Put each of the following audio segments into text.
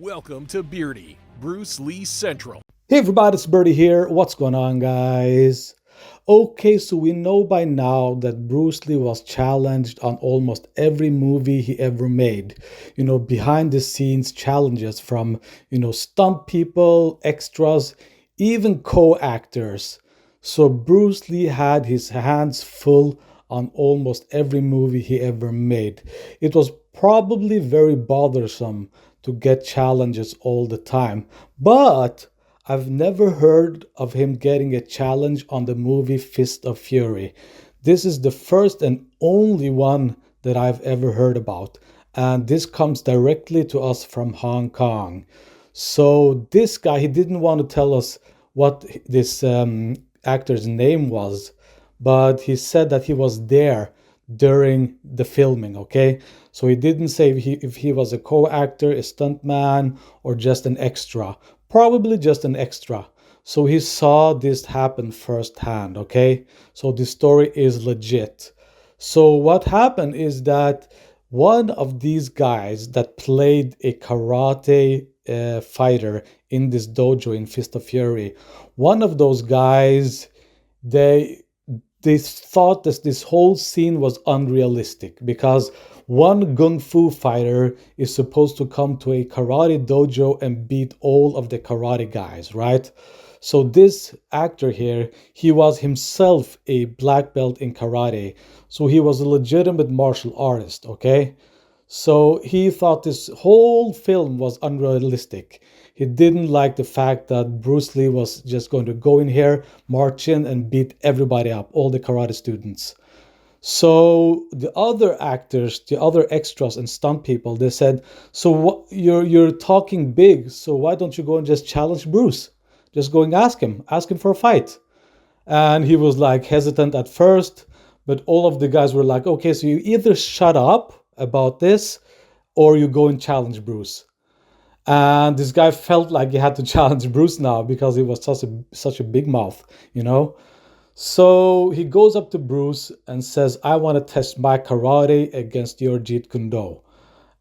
Welcome to Beardy, Bruce Lee Central. Hey everybody, it's Birdie here. What's going on, guys? Okay, so we know by now that Bruce Lee was challenged on almost every movie he ever made. Behind the scenes challenges from, stunt people, extras, even co-actors. So Bruce Lee had his hands full on almost every movie he ever made. It was probably very bothersome to get challenges all the time, but I've never heard of him getting a challenge on the movie Fist of Fury. This is the first and only one that I've ever heard about, and this comes directly to us from Hong Kong. So this guy, he didn't want to tell us what this actor's name was, but he said that he was there during the filming, okay? So he didn't say if he was a co-actor, a stuntman, or just an extra. Probably just an extra. So he saw this happen firsthand, okay? So this story is legit. So what happened is that one of these guys that played a karate fighter in this dojo in Fist of Fury, one of those guys, they thought that this whole scene was unrealistic because one gung fu fighter is supposed to come to a karate dojo and beat all of the karate guys, right? So this actor here, he was himself a black belt in karate. So he was a legitimate martial artist, okay? So he thought this whole film was unrealistic. He didn't like the fact that Bruce Lee was just going to go in here, march in, and beat everybody up, all the karate students. So the other actors, the other extras and stunt people, they said, so what, you're talking big, so why don't you go and just challenge Bruce? Just go and ask him for a fight. And he was like hesitant at first, but all of the guys were like, okay, so you either shut up about this or you go and challenge Bruce. And this guy felt like he had to challenge Bruce now because he was such a big mouth, So he goes up to Bruce and says, I want to test my karate against your Jeet Kune Do.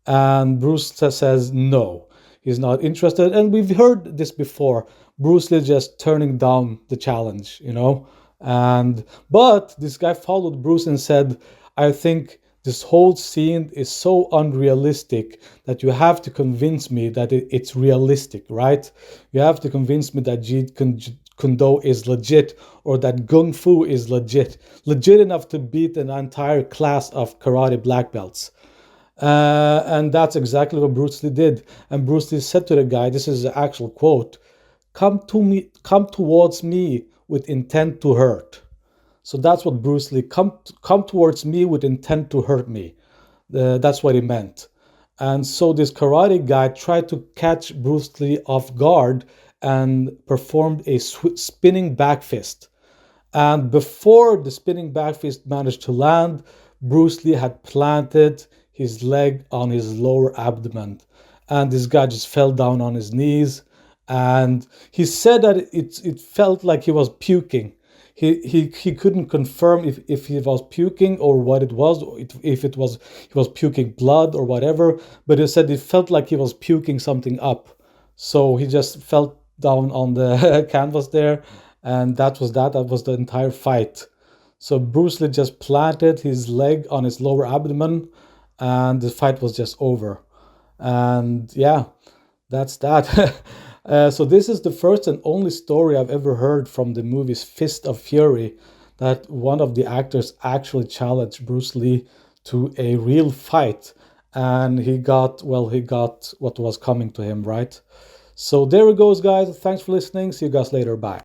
And Bruce says no, he's not interested. And we've heard this before. Bruce Lee just turning down the challenge, But this guy followed Bruce and said, I think this whole scene is so unrealistic that you have to convince me that it's realistic, right? You have to convince me that Jeet Kune Do is legit, or that Gung Fu is legit enough to beat an entire class of karate black belts. And that's exactly what Bruce Lee did. And Bruce Lee said to the guy, this is the actual quote, come towards me with intent to hurt. So that's what Bruce Lee, come towards me with intent to hurt me. That's what he meant. And so this karate guy tried to catch Bruce Lee off guard and performed a spinning back fist. And before the spinning back fist managed to land, Bruce Lee had planted his leg on his lower abdomen. And this guy just fell down on his knees. And he said that it felt like he was puking. He couldn't confirm if he was puking or what it was, if he was puking blood or whatever, but he said it felt like he was puking something up. So he just fell down on the canvas there, and that was the entire fight. So Bruce Lee just planted his leg on his lower abdomen, and the fight was just over. And yeah, that's that. So this is the first and only story I've ever heard from the movie's Fist of Fury, that one of the actors actually challenged Bruce Lee to a real fight, and he got what was coming to him, right? So there it goes, guys. Thanks for listening. See you guys later. Bye.